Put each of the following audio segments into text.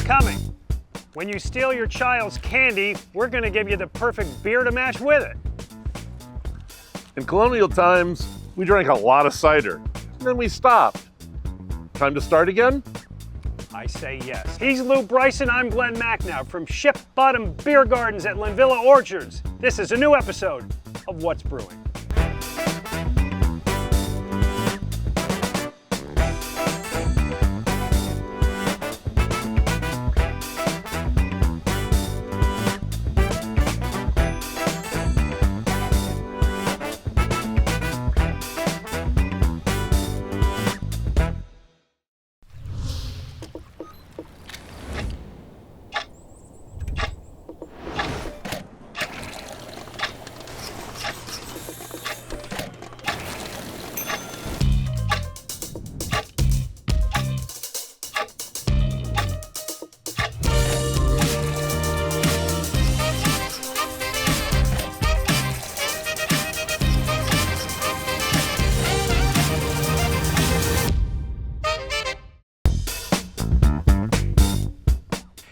coming. When you steal your child's candy, we're going to give you the perfect beer to match with it. In colonial times, we drank a lot of cider, and then we stopped. Time to start again? I say yes. He's Lew Bryson, I'm Glen Macnow from Ship Bottom Beer Gardens at Linvilla Orchards. This is a new episode of What's Brewing.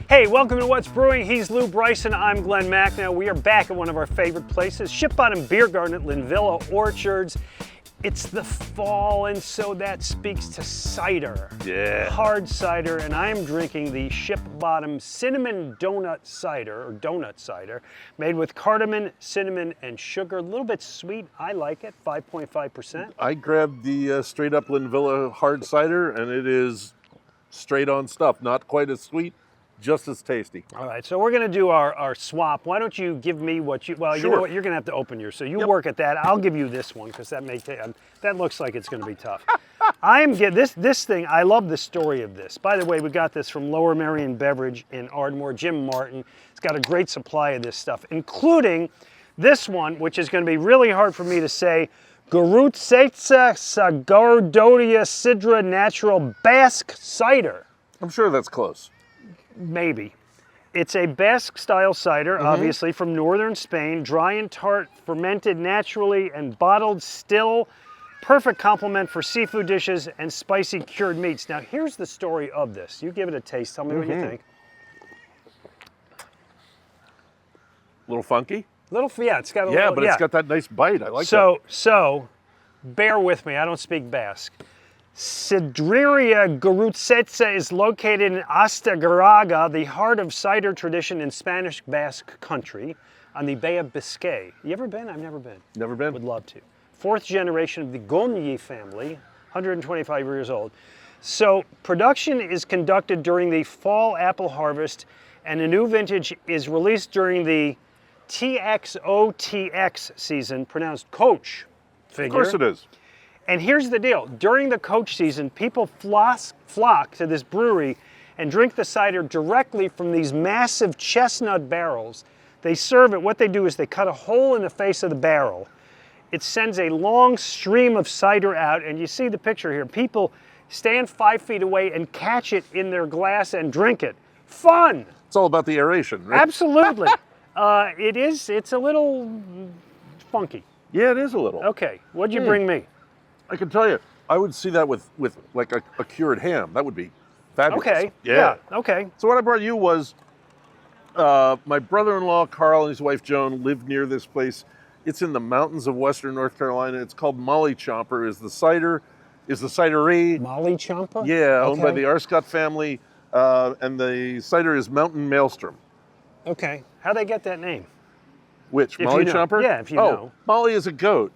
Hey, welcome to What's Brewing. He's Lew Bryson, I'm Glen Macnow. We are back at one of our favorite places, Ship Bottom Beer Garden at Linvilla Orchards. It's the fall, and so that speaks to cider. Yeah. Hard cider, and I am drinking the Ship Bottom Cinnamon Donut Cider, or Donut Cider, made with cardamom, cinnamon, and sugar. A little bit sweet. I like it, 5.5%. I grabbed the straight up Linvilla hard cider, and it is straight on stuff. Not quite as sweet, just as tasty. All right, so we're going to do our swap. Why don't you give me what you, well, Sure. You know what, you're going to have to open yours. So you work at that. I'll give you this one because that may take, that looks like it's going to be tough. This thing, I love the story of this. By the way, we got this from Lower Merion Beverage in Ardmore, Jim Martin. He's got a great supply of this stuff, including this one, which is going to be really hard for me to say, Gurutsetsa Sagardodia Sidra Natural Basque Cider. I'm sure that's close. Maybe. It's a Basque-style cider, obviously, from northern Spain, dry and tart, fermented naturally and bottled still. Perfect complement for seafood dishes and spicy cured meats. Now, here's the story of this. You give it a taste. Tell me what you think. A little funky? Yeah, it's got a Yeah, little... but it's got that nice bite. I like that. So, bear with me. I don't speak Basque. Sidreria Gurutsetsa is located in Astigarraga, the heart of cider tradition in Spanish Basque country on the Bay of Biscay. You ever been? I've never been. Never been. Would love to. Fourth generation of the Gonyi family, 125 years old. So production is conducted during the fall apple harvest, and a new vintage is released during the TXOTX season, pronounced coach figure. Of course it is. And here's the deal. During the coach season, people flock to this brewery and drink the cider directly from these massive chestnut barrels. They serve it. What they do is they cut a hole in the face of the barrel. It sends a long stream of cider out, and you see the picture here. People stand 5 feet away and catch it in their glass and drink it. Fun! It's all about the aeration, right? Absolutely. It's a little funky. Yeah, it is a little. Okay, what'd you bring me? I can tell you, I would see that with like a cured ham. That would be fabulous. Okay, yeah, okay. So what I brought you was, my brother-in-law, Carl, and his wife, Joan, live near this place. It's in the mountains of western North Carolina. It's called Molly Chomper, is the cidery. Molly Chomper? Yeah, owned by Okay. the Arscott family, and the cider is Mountain Maelstrom. Okay, how'd they get that name? Which, If Molly you know. Chomper? Yeah, if you know. Molly is a goat.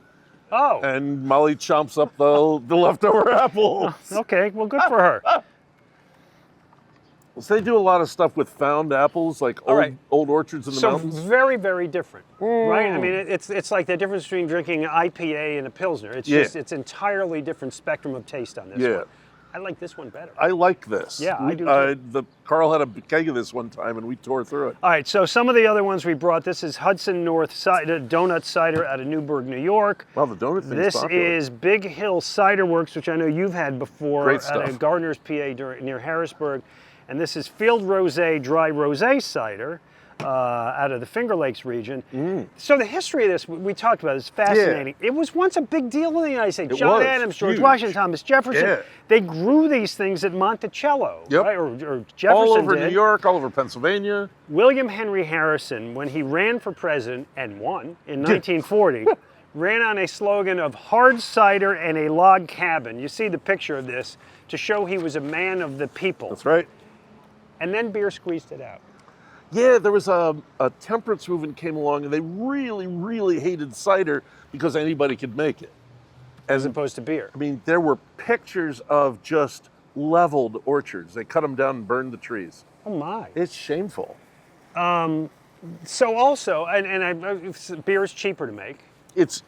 Oh, And Molly chomps up the leftover apples. okay, well, good for her. So they do a lot of stuff with found apples, like old orchards in the So mountains. very, very different, right? I mean, it's like the difference between drinking an IPA and a Pilsner. It's entirely different spectrum of taste on this one. I like this one better. I like this. Yeah, I do too. Carl had a keg of this one time, and we tore through it. All right, so some of the other ones we brought, this is Hudson North Cider, Donut Cider out of Newburgh, New York. Wow, the donut thing's This popular. is Big Hill Cider Works, which I know you've had before. Great stuff. At Gardner's, PA, near Harrisburg. And this is Field Rosé Dry Rosé Cider. out of the Finger Lakes region. So the history of this, we talked about, is fascinating. It was once a big deal in the United States. John Adams, George Washington, Thomas Jefferson, they grew these things at Monticello, right? Or Jefferson all over did. New York, all over Pennsylvania. William Henry Harrison, when he ran for president and won in 1940, ran on a slogan of hard cider and a log cabin. You see the picture of this to show he was a man of the people. That's right. And then beer squeezed it out. Yeah, there was a temperance movement came along, and they really, really hated cider because anybody could make it. As opposed to beer. I mean, there were pictures of just leveled orchards. They cut them down and burned the trees. Oh my. It's shameful. So also, beer is cheaper to make. It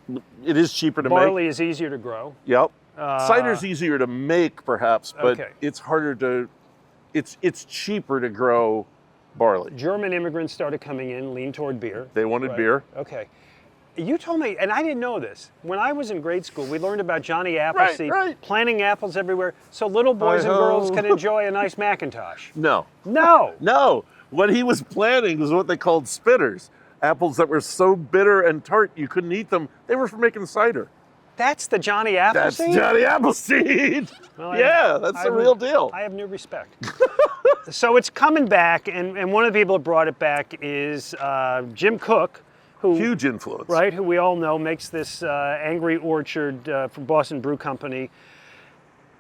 is cheaper to make. Barley is easier to grow. Yep. Cider's easier to make, perhaps, but it's harder to. It's cheaper to grow barley. German immigrants started coming in, leaned toward beer. They wanted beer. Okay. You told me, and I didn't know this, when I was in grade school, we learned about Johnny Appleseed planting apples everywhere so little boys and girls can enjoy a nice Macintosh. No. No. No. What he was planting was what they called spitters. Apples that were so bitter and tart you couldn't eat them. They were for making cider. That's the Johnny Appleseed? That's Johnny Appleseed. Well, that's the real deal. I have new respect. So it's coming back, and one of the people that brought it back is Jim Cook, who huge influence, right? Who we all know makes this Angry Orchard from Boston Brew Company.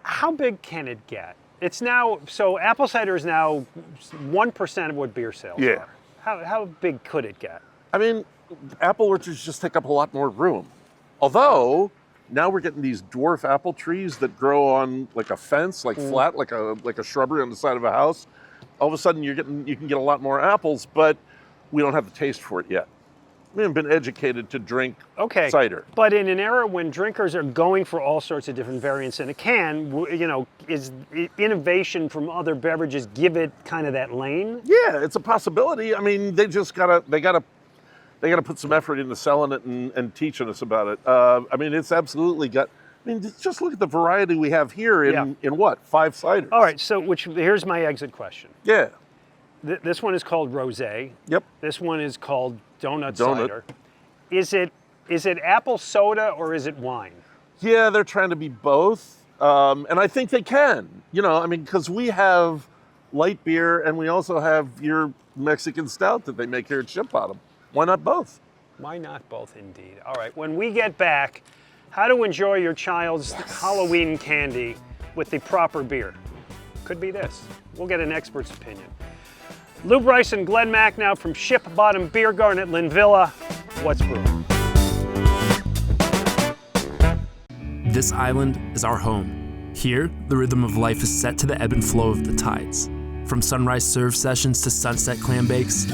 How big can it get? It's now apple cider is now 1% of what beer sales are. How big could it get? I mean, apple orchards just take up a lot more room. Although now we're getting these dwarf apple trees that grow on like a fence, like flat, like a shrubbery on the side of a house. All of a sudden you can get a lot more apples, but we don't have the taste for it yet. We haven't been educated to drink cider. But in an era when drinkers are going for all sorts of different variants in a can, is innovation from other beverages give it kind of that lane? Yeah, it's a possibility. I mean, they gotta put some effort into selling it and teaching us about it. I mean, it's absolutely got. I mean, just look at the variety we have here in what 5 ciders. All right, so here's my exit question. Yeah. This one is called rosé. Yep. This one is called donut cider. Is it apple soda or is it wine? Yeah, they're trying to be both, and I think they can. I mean, because we have light beer and we also have your Mexican stout that they make here at Ship Bottom. Why not both? Why not both, indeed? All right, when we get back, how to enjoy your child's Halloween candy with the proper beer. Could be this. We'll get an expert's opinion. Lew Bryson, Glen Macnow from Ship Bottom Beer Garden at Linvilla. What's brewing? This island is our home. Here, the rhythm of life is set to the ebb and flow of the tides. From sunrise serve sessions to sunset clam bakes,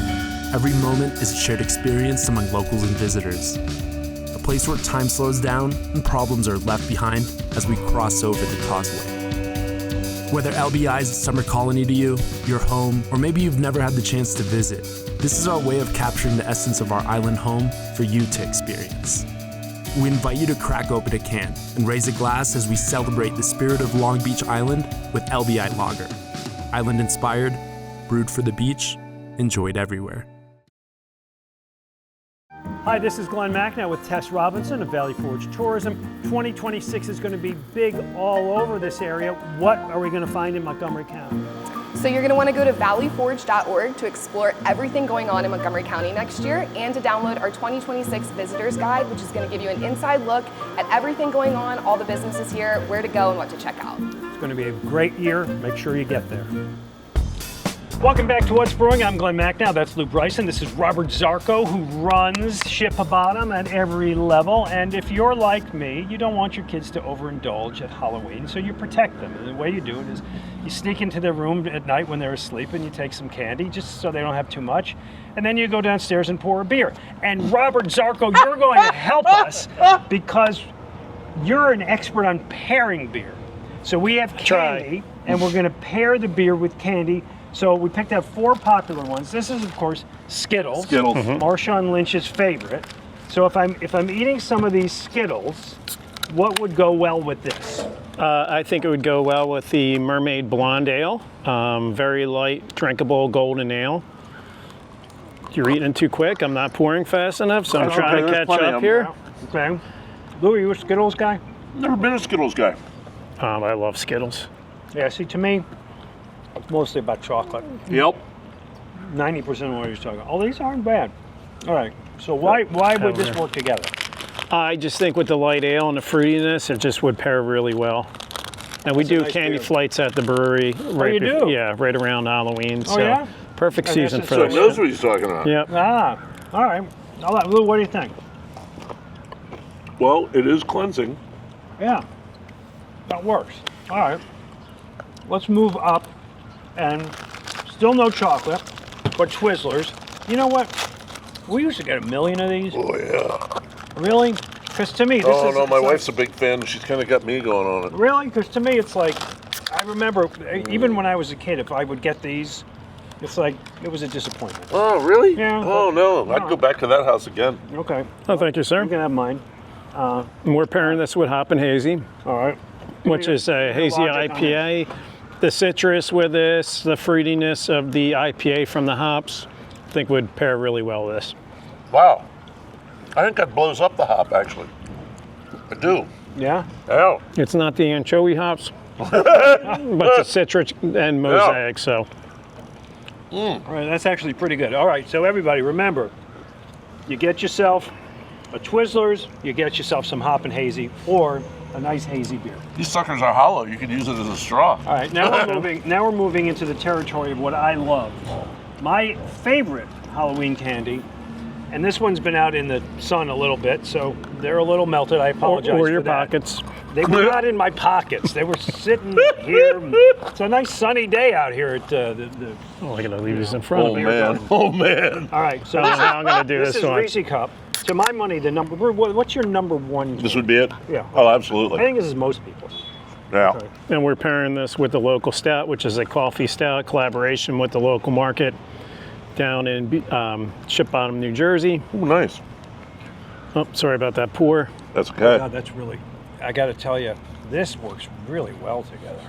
every moment is a shared experience among locals and visitors. A place where time slows down and problems are left behind as we cross over the causeway. Whether LBI is a summer colony to you, your home, or maybe you've never had the chance to visit, this is our way of capturing the essence of our island home for you to experience. We invite you to crack open a can and raise a glass as we celebrate the spirit of Long Beach Island with LBI Lager. Island inspired, brewed for the beach, enjoyed everywhere. Hi, this is Glen Macnow with Tess Robinson of Valley Forge Tourism. 2026 is going to be big all over this area. What are we going to find in Montgomery County? So you're going to want to go to valleyforge.org to explore everything going on in Montgomery County next year and to download our 2026 Visitors Guide, which is going to give you an inside look at everything going on, all the businesses here, where to go and what to check out. It's going to be a great year. Make sure you get there. Welcome back to What's Brewing. I'm Glen Macnow. That's Lew Bryson. This is Robert Zarko, who runs Ship Bottom at every level. And if you're like me, you don't want your kids to overindulge at Halloween, so you protect them. And the way you do it is you sneak into their room at night when they're asleep and you take some candy just so they don't have too much. And then you go downstairs and pour a beer. And Robert Zarko, you're going to help us because you're an expert on pairing beer. So we have candy, and we're going to pair the beer with candy. So we picked out 4 popular ones. This is, of course, Skittles. Marshawn Lynch's favorite. So if I'm eating some of these Skittles, what would go well with this? I think it would go well with the Mermaid Blonde Ale. Very light, drinkable golden ale. you're eating too quick. I'm not pouring fast enough, so I'm trying to catch up here. Okay. Lou, are you a Skittles guy? Never been a Skittles guy. I love Skittles. Yeah, see, to me, it's mostly about chocolate. Yep. 90% of what he's talking about. Oh, these aren't bad. All right, so why would this work together? I just think with the light ale and the fruitiness, it just would pair really well. And we do nice candy beer. flights at the brewery. Right you do? Yeah, right around Halloween. Oh, so yeah? perfect I season guess for So it's he this. knows what he's talking about. Yep. Ah, all right. All right, Lou, what do you think? Well, it is cleansing. Yeah, that works. All right, let's move up, and still no chocolate, but Twizzlers. You know what? We used to get 1 million of these. Oh, yeah. Really? Because to me, this Oh, is... no, my it's wife's a big fan. She's kind of got me going on it. Really? Because to me, it's like, I remember, even when I was a kid, if I would get these, it's like, it was a disappointment. Oh, really? Yeah. Oh, no. I'd go back to that house again. Okay, Oh, thank you, sir. you can have mine. And we're pairing this with Hop and Hazy, All right. which is a hazy logic on IPA. The citrus with this, the fruitiness of the IPA from the hops, I think would pair really well with this. Wow. I think that blows up the hop, actually. I do. Yeah? Yeah. It's not the anchovy hops, but the citrus and mosaic, so. All right, that's actually pretty good. All right, so everybody, remember, you get yourself a Twizzlers, you get yourself some Hop and Hazy, or a nice hazy beer. These suckers are hollow. You could use it as a straw. All right, now we're moving into the territory of what I love. My favorite Halloween candy, and this one's been out in the sun a little bit, so they're a little melted. I apologize Or your for that. pockets. They were not in my pockets. They were sitting here. It's a nice sunny day out here at the Oh, I'm gonna leave these in front Oh, of me. man. Oh, man. All right, so Now I'm gonna do this this is one. Reese Cup. To my money, the number. What's your number one? This would be it? Yeah. Oh, I absolutely. think this is most people's. Yeah. Okay. And we're pairing this with the local stout, which is a coffee stout collaboration with the local market down in Ship Bottom, New Jersey. Oh, nice. Oh, sorry about that pour. That's okay. God, that's really. I got to tell you, this works really well together.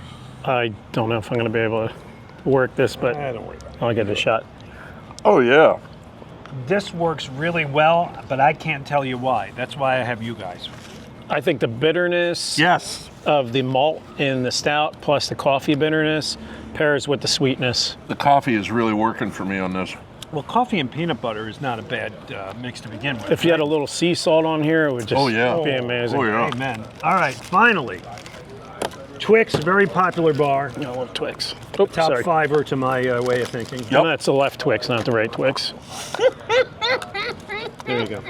I don't know if I'm going to be able to work this, but Don't worry about it. I'll give it a shot. Oh, yeah. This works really well, but I can't tell you why. That's why I have you guys. I think the bitterness Yes. of the malt in the stout plus the coffee bitterness pairs with the sweetness. The coffee is really working for me on this. Well, coffee and peanut butter is not a bad mix to begin with. If you had a little sea salt on here, it would just Oh, yeah. be amazing. Oh, yeah. Amen. All right, finally. Twix, very popular bar. I love Twix. Oh, Top sorry. fiver to my way of thinking. Yep. And that's the left Twix, not the right Twix. There you go.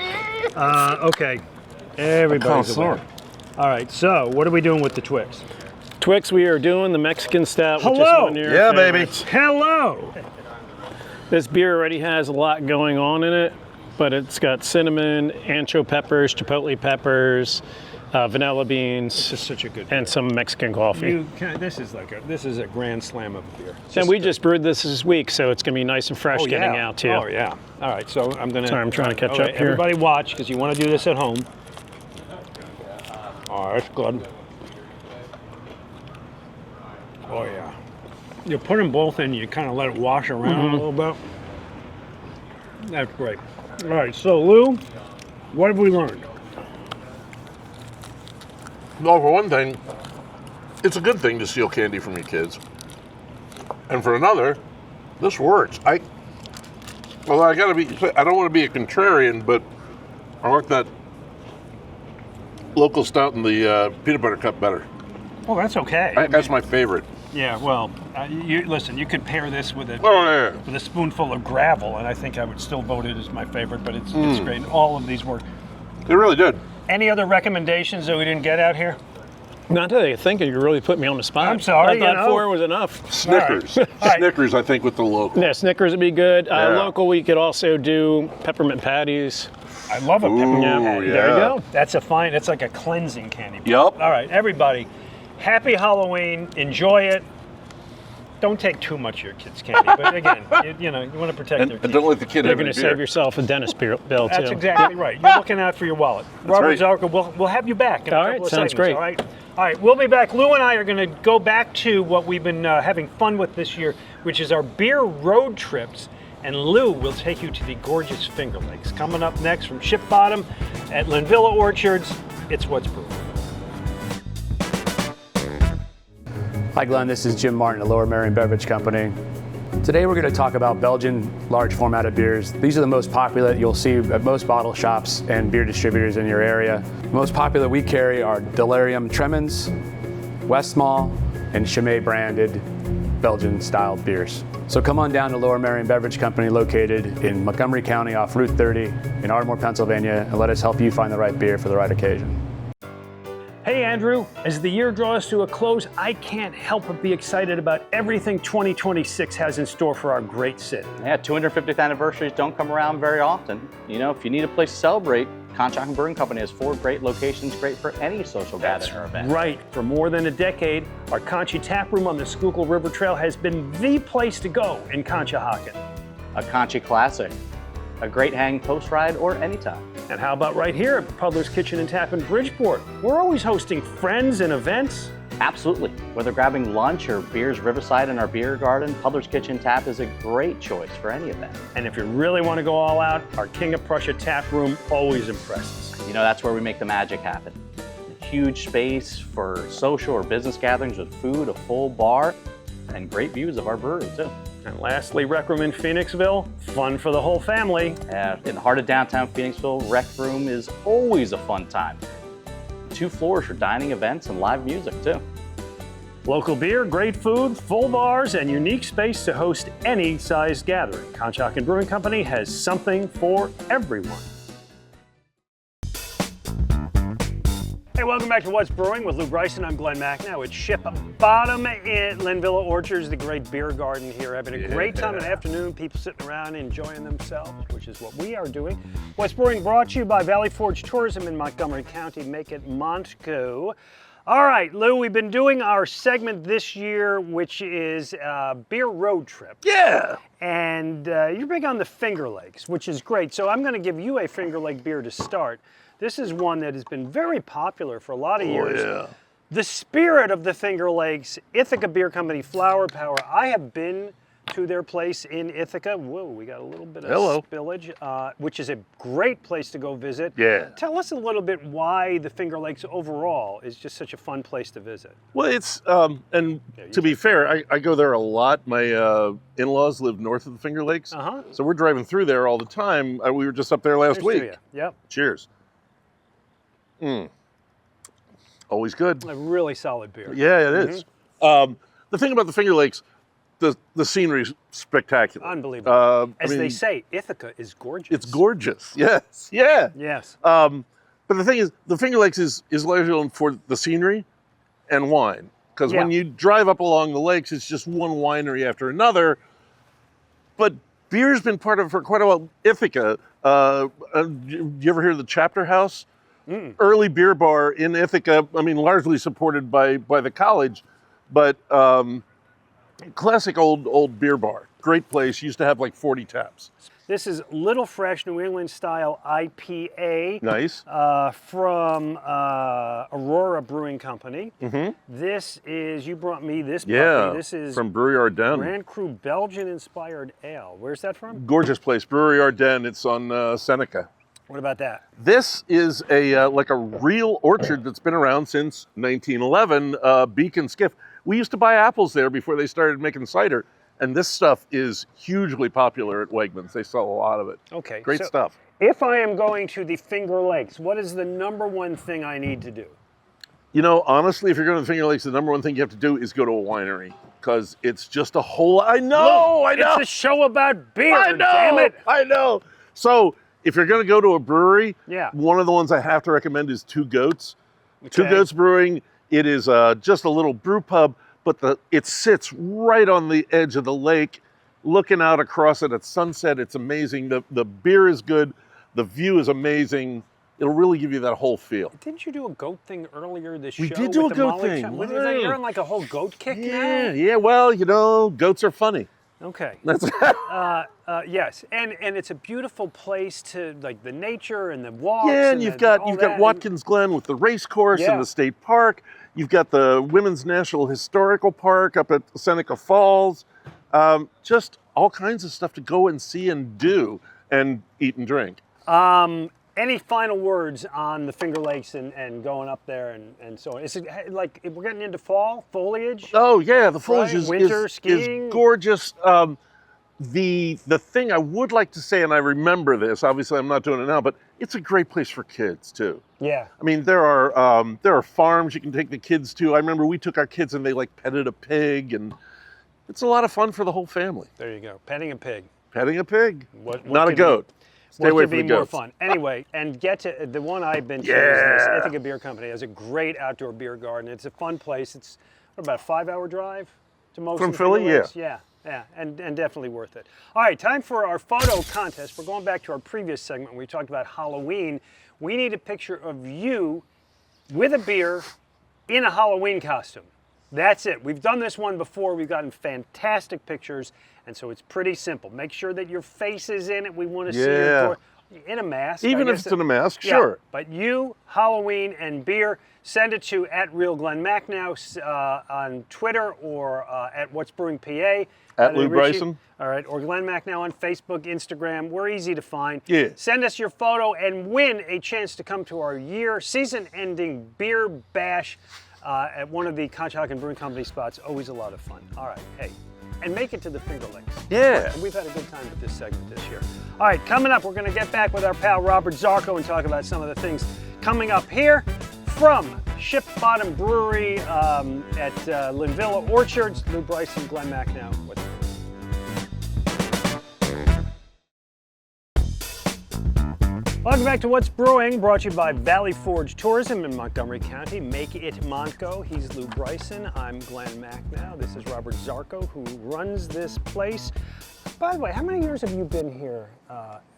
Okay. Everybody's Connoisseur. aware. All right, so what are we doing with the Twix? Twix, we are doing the Mexican stout, which Hello. is one of your Yeah, baby. favorites. Hello. This beer already has a lot going on in it, but it's got cinnamon, ancho peppers, chipotle peppers, vanilla beans, This is such a good and some Mexican coffee. This is a grand slam of a beer. And we just brewed this week, so it's going to be nice and fresh getting out too. Oh yeah. All right, so I'm gonna. Sorry, I'm trying to catch all right, up here. Everybody watch, because you want to do this at home. Oh, that's good. Oh yeah. You put them both in. You kind of let it wash around a little bit. That's great. All right, so Lou, what have we learned? Well, for one thing, it's a good thing to steal candy from your kids. And for another, this works. I don't want to be a contrarian, but I like that local stout and the peanut butter cup better. Oh, that's okay. That's my favorite. Yeah, well, listen, you could pair this with a Oh, yeah. with a spoonful of gravel, and I think I would still vote it as my favorite. But it's great. All of these work. It really did. Any other recommendations that we didn't get out here? Not that I think you really put me on the spot. I'm sorry, I thought you know. 4 was enough. Snickers. All right. Snickers, I think, with the local. Yeah, Snickers would be good. Yeah. Local, we could also do peppermint patties. I love a peppermint Ooh, patty. yeah. There you go. That's it's like a cleansing candy bar. Yup. All right, everybody, happy Halloween. Enjoy it. Don't take too much of your kids' candy, but again, you want to protect their And kids. don't let the kid You're have going any to beer. save yourself a dentist bill too. That's exactly right. You're looking out for your wallet. Robert right. Zarka, we'll have you back in a All couple right, of sounds segments, great. All right. All right, we'll be back. Lou and I are going to go back to what we've been having fun with this year, which is our beer road trips. and Lew will take you to the gorgeous Finger Lakes. Coming up next from Ship Bottom at Linvilla Orchards, it's What's Brewing. Hi Glenn, this is Jim Martin at Lower Merion Beverage Company. Today we're going to talk about Belgian large formatted beers. These are the most popular you'll see at most bottle shops and beer distributors in your area. The most popular we carry are Delirium Tremens, Westmalle, and Chimay branded Belgian style beers. So come on down to Lower Merion Beverage Company located in Montgomery County off Route 30 in Ardmore, Pennsylvania, and let us help you find the right beer for the right occasion. Hey Andrew, as the year draws to a close, I can't help but be excited about everything 2026 has in store for our great city. Yeah, 250th anniversaries don't come around very often. You know, if you need a place to celebrate, Conshohocken Brewing Company has 4 great locations, great for any social gathering or event. Right. For more than a decade, our Conchi Tap Room on the Schuylkill River Trail has been the place to go in Conshohocken. A Conchi classic, a great hang post ride or anytime. And how about right here at Puddler's Kitchen and Tap in Bridgeport? We're always hosting friends and events. Absolutely. Whether grabbing lunch or beers riverside in our beer garden, Puddler's Kitchen Tap is a great choice for any event. And if you really want to go all out, our King of Prussia Tap Room always impresses. You know, that's where we make the magic happen. A huge space for social or business gatherings with food, a full bar, and great views of our brewery too. And lastly, Rec Room in Phoenixville, fun for the whole family. In the heart of downtown Phoenixville, Rec Room is always a fun time. 2 floors for dining events and live music too. Local beer, great food, full bars, and unique space to host any size gathering. Conshohocken Brewing Company has something for everyone. Hey, welcome back to What's Brewing with Lew Bryson. I'm Glen Macnow at Ship Bottom in Linvilla Orchards, the great beer garden here. Having a great time in the afternoon, people sitting around enjoying themselves, which is what we are doing. What's Brewing brought to you by Valley Forge Tourism in Montgomery County. Make it Montco. All right, Lew, we've been doing our segment this year, which is Beer Road Trip. Yeah. And you're big on the Finger Lakes, which is great. So I'm going to give you a Finger Lake beer to start. This is one that has been very popular for a lot of years. Yeah. The spirit of the Finger Lakes, Ithaca Beer Company, Flower Power. I have been to their place in Ithaca. Whoa, we got a little bit of spillage, which is a great place to go visit. Yeah. Tell us a little bit why the Finger Lakes overall is just such a fun place to visit. Well, it's, and to be fair, I go there a lot. My in-laws live north of the Finger Lakes. So we're driving through there all the time. We were just up there last week. Yep. Cheers. Always good. A really solid beer. Yeah, it is. The thing about the Finger Lakes, the scenery is spectacular. Unbelievable. As they say, Ithaca is gorgeous. It's gorgeous. Yes. Yeah. Yes. But the thing is, the Finger Lakes is largely known for the scenery and wine. Because when you drive up along the lakes, it's just one winery after another. But beer's been part of it for quite a while. Ithaca, you ever hear of the Chapter House? Early beer bar in Ithaca, I mean, largely supported by the college, but classic old beer bar. Great place, used to have like 40 taps. This is Little Fresh New England style IPA. Nice. From Aurora Brewing Company. This is, you brought me this puppy. Yeah, This is from Brewery Ardennes. Grand Cru Belgian inspired ale. Where's that from? Gorgeous place, Brewery Ardennes. It's on Seneca. What about that? This is a like a real orchard that's been around since 1911, Beacon Skiff. We used to buy apples there before they started making cider, and this stuff is hugely popular at Wegmans. They sell a lot of it. Okay. Great so stuff. If I am going to the Finger Lakes, what is the #1 thing I need to do? You know, honestly, if you're going to the Finger Lakes, the #1 thing you have to do is go to a winery, because it's just a whole, I know. It's a show about beer, damn it. I know. So, if you're going to go to a brewery, Yeah. one of the ones I have to recommend is Two Goats. Okay. Two Goats Brewing. It is just a little brew pub, but it sits right on the edge of the lake, looking out across it at sunset. It's amazing. The beer is good. The view is amazing. It'll really give you that whole feel. Didn't you do a goat thing earlier this show? We did do a with the goat Molly thing. Shop? Wow. You're on like a whole goat kick Yeah, now? yeah. Well, you know, goats are funny. Okay. That's Yes, and it's a beautiful place to, like, the nature and the walks. yeah, and you've got that. Watkins Glen with the race course Yeah. and the state park. You've got the Women's National Historical Park up at Seneca Falls. Just all kinds of stuff to go and see and do and eat and drink. Any final words on the Finger Lakes and going up there and so on? Is it like we're getting into fall foliage? Oh yeah, the foliage Right, is, winter is, skiing. is gorgeous. The thing I would like to say, and I remember this, obviously I'm not doing it now, but it's a great place for kids too. Yeah. I mean, there are farms you can take the kids to. I remember we took our kids and they like petted a pig, and it's a lot of fun for the whole family. There you go. Petting a pig. Petting a pig, What not a could goat. Stay What away could from be the more goats. fun? Anyway, and get to the one I've been to is this Ithaca Beer Company. It has a great outdoor beer garden. It's a fun place. It's about a 5-hour drive to most From of the Philly, Finger Lakes. Yeah, and definitely worth it. All right, time for our photo contest. We're going back to our previous segment when we talked about Halloween. We need a picture of you with a beer in a Halloween costume. That's it. We've done this one before. We've gotten fantastic pictures, and so it's pretty simple. Make sure that your face is in it. We want to see Yeah. you in a mask. Even I if guess it's in a mask, yeah, sure. But you, Halloween, and beer, send it to @Real Glen Macnow on Twitter or at What's Brewing PA. At Lew Bryson. All right, or Glen Macnow on Facebook, Instagram. We're easy to find. Yeah. Send us your photo and win a chance to come to our season-ending beer bash at one of the Conshohocken Brewing Company spots. Always a lot of fun. All right, hey, and make it to the Finger Lakes. Yeah. And we've had a good time with this segment this year. All right, coming up, we're going to get back with our pal Robert Zarko and talk about some of the things coming up here from Ship Bottom Brewery at Linvilla Orchards. Lew Bryson, Glen Macnow. Welcome back to What's Brewing, brought to you by Valley Forge Tourism in Montgomery County. Make it Montco. He's Lew Bryson. I'm Glen Macnow. This is Robert Zarko, who runs this place. By the way, how many years have you been here?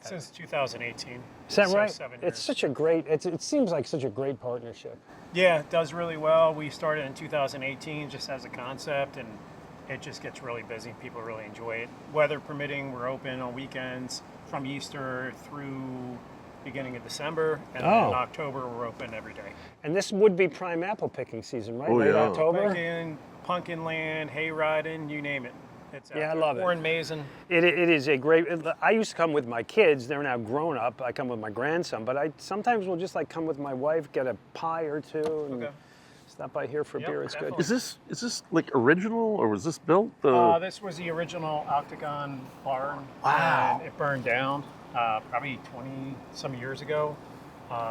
Since 2018. Is that So right? 7 years. It's such a great, it seems like such a great partnership. Yeah, it does really well. We started in 2018 just as a concept, and it just gets really busy. People really enjoy it. Weather permitting, we're open on weekends from Easter through beginning of December, and then in October we're open every day. And this would be prime apple picking season, right? Oh, Late yeah. October? Pumpkin land, hay riding, you name it. It's Yeah, I love it. Or in Mason. It is a great, I used to come with my kids. They're now grown up. I come with my grandson, but I sometimes will just like come with my wife, get a pie or two, and stop by here for Yep, beer. It's good. definitely. Is this like original, or was this built? This was the original Octagon barn. Wow. And it burned down probably 20-some years ago.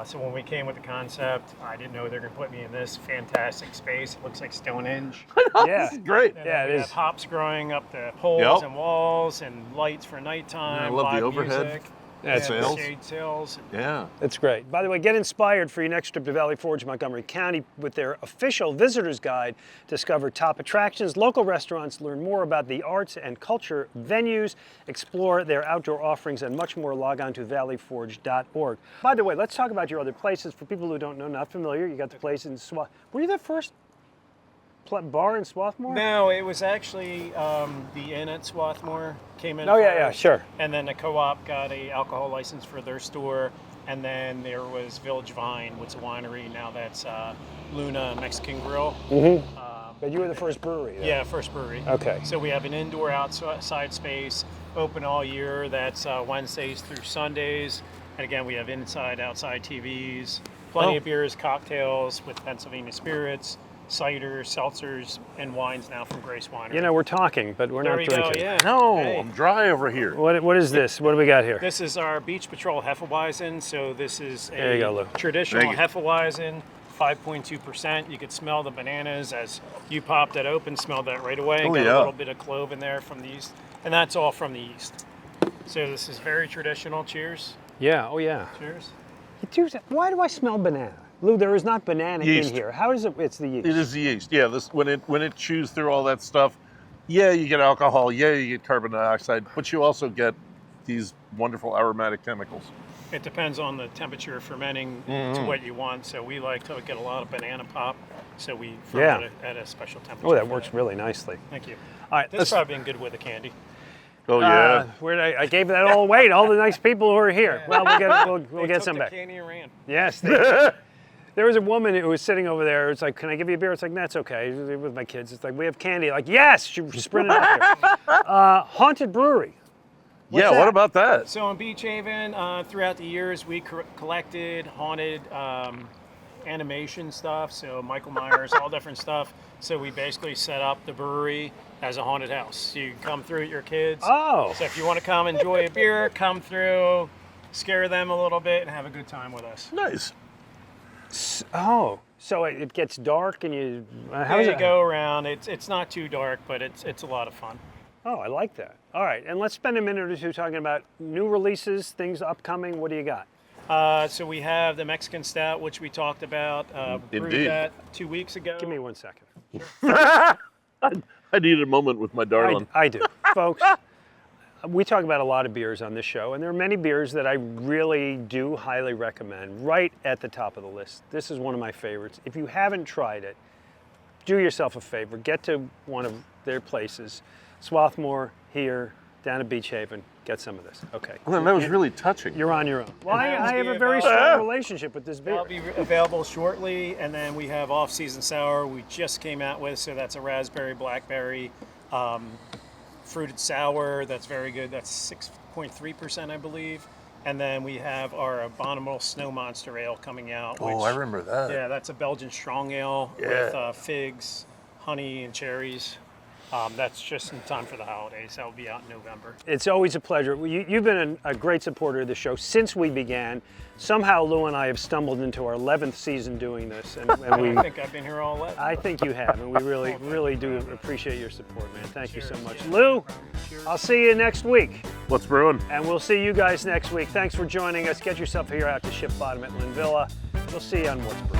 So when we came with the concept, I didn't know they were going to put me in this fantastic space. It looks like Stonehenge. Yeah. This is great. And Yeah, then it we is. have hops growing up the poles Yep. and walls, and lights for nighttime. I love the live overhead. music. Yeah, it's sails. Shade sails. Yeah. It's great. By the way, get inspired for your next trip to Valley Forge, Montgomery County with their official visitor's guide. Discover top attractions, local restaurants, learn more about the arts and culture venues, explore their outdoor offerings, and much more. Log on to valleyforge.org. By the way, let's talk about your other places. For people who don't know, not familiar, you got the place in Were you the first bar in Swarthmore? No, it was actually the inn at Swarthmore came in. Oh, yeah, first, sure. And then the co-op got a alcohol license for their store, and then there was Village Vine, which is a winery. Now that's Luna Mexican Grill. But you were the first brewery there. Yeah, first brewery. Okay. So we have an indoor outside space, open all year. That's Wednesdays through Sundays. And again, we have inside, outside TVs, plenty of beers, cocktails with Pennsylvania spirits, cider, seltzers, and wines now from Grace Winery. You know, we're talking, but we're there not we drinking. go, yeah. No, Hey. I'm dry over here. What is this? What do we got here? This is our Beach Patrol Hefeweizen. So this is There you go, Lou. traditional Thank you. Hefeweizen, 5.2%. You could smell the bananas as you popped it open, smelled that right away. Oh, Got yeah. a little bit of clove in there from the yeast, and that's all from the yeast. So this is very traditional. Cheers. Yeah, oh yeah. Cheers. Why do I smell banana? Lou, there is not banana Yeast. in here. How is it? It's the yeast. It is the yeast. Yeah, this when it chews through all that stuff, yeah, you get alcohol, yeah, you get carbon dioxide, but you also get these wonderful aromatic chemicals. It depends on the temperature of fermenting to what you want. So we like to get a lot of banana pop. So we ferment it at a special temperature. Oh, that for works really nicely. Thank you. All right, This probably been good with the candy. Oh yeah. I gave that all away to all the nice people who are here. Well, we'll get They some took the back. candy and ran. Yes. There was a woman who was sitting over there. It's like, can I give you a beer? It's like, that's okay. With my kids, it's like, we have candy. Like, yes, she sprinted out there. Haunted Brewery. What's Yeah, that? what about that? So in Beach Haven, throughout the years, we collected haunted animation stuff. So Michael Myers, all different stuff. So we basically set up the brewery as a haunted house. You can come through with your kids. Oh. So if you want to come enjoy a beer, come through, scare them a little bit, and have a good time with us. Nice. Oh, so it gets dark and you. How How does you it go around? It's not too dark, but it's a lot of fun. Oh, I like that. All right, and let's spend a minute or two talking about new releases, things upcoming. What do you got? So we have the Mexican Stout, which we talked about. Brewed Indeed. that 2 weeks ago. Give me 1 second. I needed a moment with my darling. I do, folks. We talk about a lot of beers on this show, and there are many beers that I really do highly recommend. Right at the top of the list. This is one of my favorites. If you haven't tried it, do yourself a favor. Get to one of their places, Swarthmore, here, down at Beach Haven. Get some of this. Okay. Well, that was really touching. You're on your own. Well, I That'll have be a very about- strong relationship with this beer. That'll be available shortly, and then we have off-season sour we just came out with. So that's a raspberry, blackberry, fruited sour. That's very good. That's 6.3%, I believe. And then we have our Abominable Snow Monster Ale coming out. Oh, I remember that. Yeah, that's a Belgian strong ale with figs, honey, and cherries. That's just in time for the holidays. That will be out in November. It's always a pleasure. You've been a great supporter of the show since we began. Somehow Lou and I have stumbled into our 11th season doing this, and we. I think I've been here all 11. I think you have, and we really do appreciate your support, man. Thank you so much. Lou, I'll see you next week, What's brewing? and we'll see you guys next week. Thanks for joining us. Get yourself here out to Ship Bottom at Linvilla. We'll see you on What's Brewing.